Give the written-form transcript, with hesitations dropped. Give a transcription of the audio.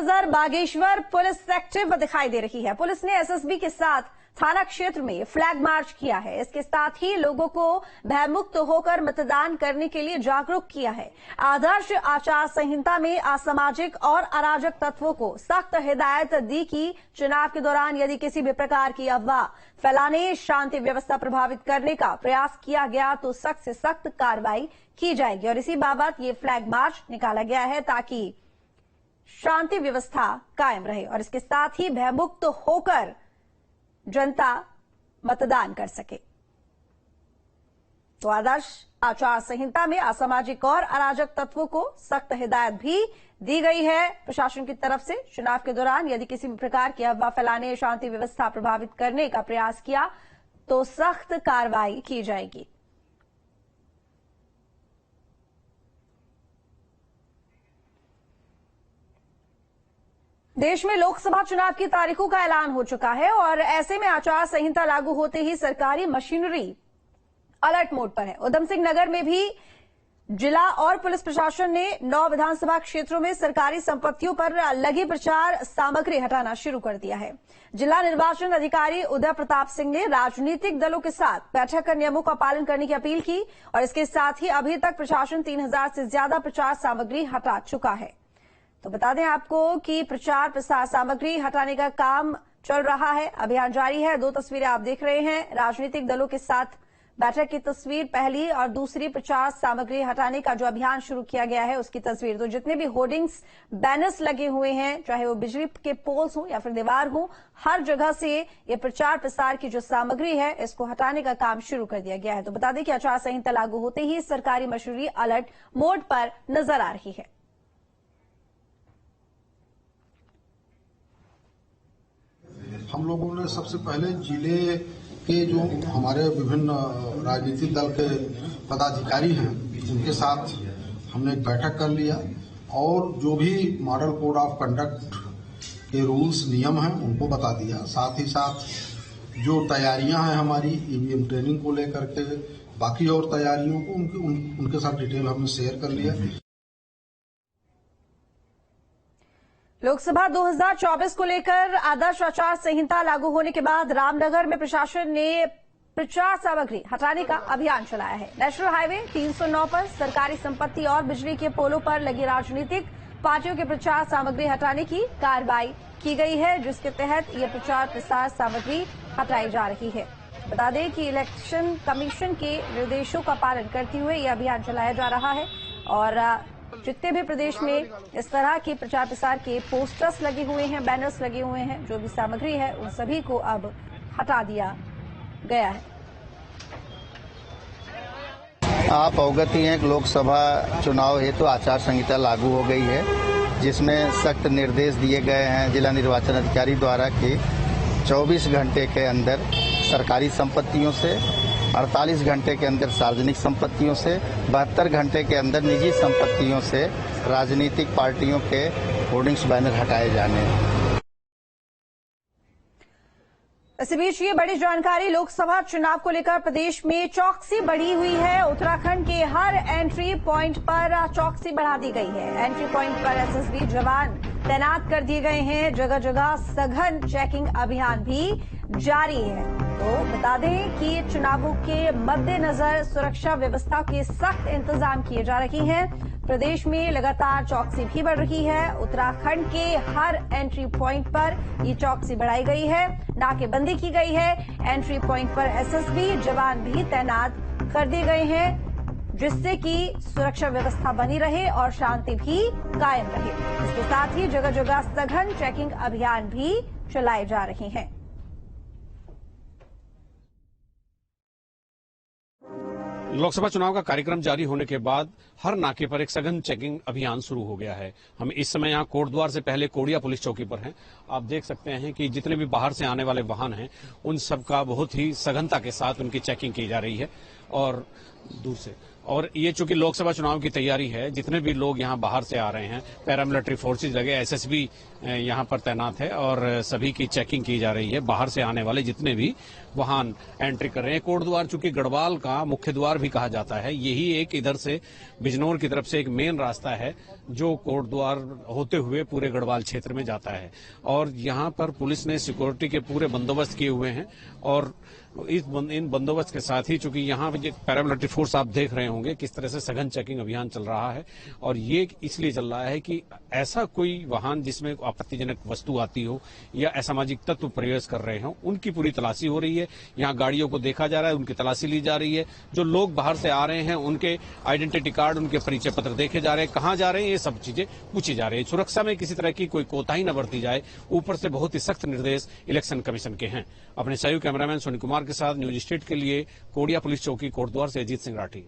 नजर Bageshwar police active दिखाई दे रही है। पुलिस ने एसएसबी के साथ थाना क्षेत्र में फ्लैग मार्च किया है। इसके साथ ही लोगों को भयमुक्त होकर मतदान करने के लिए जागरूक किया है। आदर्श आचार संहिता में असामाजिक और अराजक तत्वों को सख्त हिदायत दी कि चुनाव के दौरान यदि किसी भी प्रकार की अफवाह फैलाने, शांति व्यवस्था प्रभावित करने का प्रयास किया गया तो सख्त से सख्त कार्रवाई की जाएगी। और इसी बाबत ये फ्लैग मार्च निकाला गया है ताकि शांति व्यवस्था कायम रहे और इसके साथ ही भयमुक्त होकर जनता मतदान कर सके। तो आदर्श आचार संहिता में असामाजिक और अराजक तत्वों को सख्त हिदायत भी दी गई है प्रशासन की तरफ से। चुनाव के दौरान यदि किसी भी प्रकार की अफवाह फैलाने, शांति व्यवस्था प्रभावित करने का प्रयास किया तो सख्त कार्रवाई की जाएगी। देश में लोकसभा चुनाव की तारीखों का ऐलान हो चुका है और ऐसे में आचार संहिता लागू होते ही सरकारी मशीनरी अलर्ट मोड पर है। उधम सिंह नगर में भी जिला और पुलिस प्रशासन ने 9 विधानसभा क्षेत्रों में सरकारी संपत्तियों पर लगी प्रचार सामग्री हटाना शुरू कर दिया है। जिला निर्वाचन अधिकारी उदय प्रताप सिंह ने राजनीतिक दलों के साथ बैठक कर नियमों का पालन करने की अपील की और इसके साथ ही अभी तक प्रशासन 3000 से ज्यादा प्रचार सामग्री हटा चुका है। तो बता दें आपको कि प्रचार प्रसार सामग्री हटाने का काम चल रहा है, अभियान जारी है। 2 तस्वीरें आप देख रहे हैं, राजनीतिक दलों के साथ बैठक की तस्वीर पहली और दूसरी प्रचार सामग्री हटाने का जो अभियान शुरू किया गया है उसकी तस्वीर। तो जितने भी होर्डिंग्स, बैनर्स लगे हुए हैं, चाहे वो बिजली के पोल्स हो या फिर दीवार हो, हर जगह से ये प्रचार प्रसार की जो सामग्री है इसको हटाने का काम शुरू कर दिया गया है। तो बता दें कि आचार संहिता लागू होते ही सरकारी मशीनरी अलर्ट मोड पर नजर आ रही है। हम लोगों ने सबसे पहले जिले के जो हमारे विभिन्न राजनीतिक दल के पदाधिकारी हैं उनके साथ हमने एक बैठक कर लिया और जो भी मॉडल कोड ऑफ कंडक्ट के रूल्स, नियम हैं उनको बता दिया। साथ ही साथ जो तैयारियां हैं हमारी ईवीएम ट्रेनिंग को लेकर के, बाकी और तैयारियों को उनके साथ डिटेल हमने शेयर कर लिया। लोकसभा 2024 को लेकर आदर्श आचार संहिता लागू होने के बाद रामनगर में प्रशासन ने प्रचार सामग्री हटाने का अभियान चलाया है। नेशनल हाईवे 309 पर सरकारी संपत्ति और बिजली के पोलों पर लगी राजनीतिक पार्टियों के प्रचार सामग्री हटाने की कार्रवाई की गई है, जिसके तहत ये प्रचार प्रसार सामग्री हटाई जा रही है। बता दें कि इलेक्शन कमीशन के निर्देशों का पालन करते हुए यह अभियान चलाया जा रहा है और जितने भी प्रदेश में इस तरह के प्रचार प्रसार के पोस्टर्स लगे हुए हैं, बैनर्स लगे हुए हैं, जो भी सामग्री है उन सभी को अब हटा दिया गया है। आप अवगत ही हैं कि लोकसभा चुनाव हेतु आचार संहिता लागू हो गई है, जिसमें सख्त निर्देश दिए गए हैं जिला निर्वाचन अधिकारी द्वारा कि 24 घंटे के अंदर सरकारी संपत्तियों से, 48 घंटे के अंदर सार्वजनिक संपत्तियों से, 72 घंटे के अंदर निजी संपत्तियों से राजनीतिक पार्टियों के होर्डिंग्स, बैनर हटाए जाने। इसी बीच ये बड़ी जानकारी लोकसभा चुनाव को लेकर प्रदेश में चौकसी बढ़ी हुई है। उत्तराखंड के हर एंट्री पॉइंट पर चौकसी बढ़ा दी गई है। एंट्री पॉइंट पर एसएसबी जवान तैनात कर दिए गए हैं। जगह जगह सघन चेकिंग अभियान भी जारी है। तो बता दें कि चुनावों के मद्देनजर सुरक्षा व्यवस्था के सख्त इंतजाम किए जा रहे हैं। प्रदेश में लगातार चौकसी भी बढ़ रही है। उत्तराखंड के हर एंट्री पॉइंट पर ये चौकसी बढ़ाई गई है, नाकेबंदी की गई है। एंट्री पॉइंट पर एसएसबी जवान भी तैनात कर दिए गए हैं, जिससे कि सुरक्षा व्यवस्था बनी रहे और शांति भी कायम रहे। इसके साथ ही जगह जगह सघन चेकिंग अभियान भी चलाए जा रहे हैं। लोकसभा चुनाव का कार्यक्रम जारी होने के बाद हर नाके पर एक सघन चेकिंग अभियान शुरू हो गया है। हम इस समय यहाँ कोटद्वार से पहले कोड़िया पुलिस चौकी पर हैं। आप देख सकते हैं कि जितने भी बाहर से आने वाले वाहन हैं उन सब का बहुत ही सघनता के साथ उनकी चेकिंग की जा रही है और दूर से। और ये चूंकि लोकसभा चुनाव की तैयारी है, जितने भी लोग यहाँ बाहर से आ रहे हैं, पैरामिलिट्री फोर्सेज लगे, एसएसबी यहाँ पर तैनात है और सभी की चेकिंग की जा रही है। बाहर से आने वाले जितने भी वाहन एंट्री कर रहे हैं। कोटद्वार चूंकि गढ़वाल का मुख्य द्वार भी कहा जाता है, यही एक इधर से बिजनौर की तरफ से एक मेन रास्ता है जो कोटद्वार होते हुए पूरे गढ़वाल क्षेत्र में जाता है। और यहाँ पर पुलिस ने सिक्योरिटी के पूरे बंदोबस्त किए हुए हैं और इन बंदोबस्त के साथ ही चूंकि यहाँ पैरामिलिट्री फोर्स आप देख रहे होंगे किस तरह से सघन चेकिंग अभियान चल रहा है। और ये इसलिए चल रहा है कि ऐसा कोई वाहन जिसमें आपत्तिजनक वस्तु आती हो या असामाजिक तत्व प्रवेश कर रहे हो, उनकी पूरी तलाशी हो रही है। यहाँ गाड़ियों को देखा जा रहा है, उनकी तलाशी ली जा रही है। जो लोग बाहर से आ रहे हैं उनके आइडेंटिटी कार्ड, उनके परिचय पत्र देखे जा रहे हैं, कहाँ जा रहे हैं, ये सब चीजें पूछी जा रही है। सुरक्षा में किसी तरह की कोई कोताही न बरती जाए, ऊपर से बहुत ही सख्त निर्देश इलेक्शन कमीशन के हैं। अपने सहयोगी कैमरामैन सोनी कुमार के साथ न्यूज स्टेट के लिए कोडिया पुलिस चौकी कोटद्वार से अजीत सिंह राठी।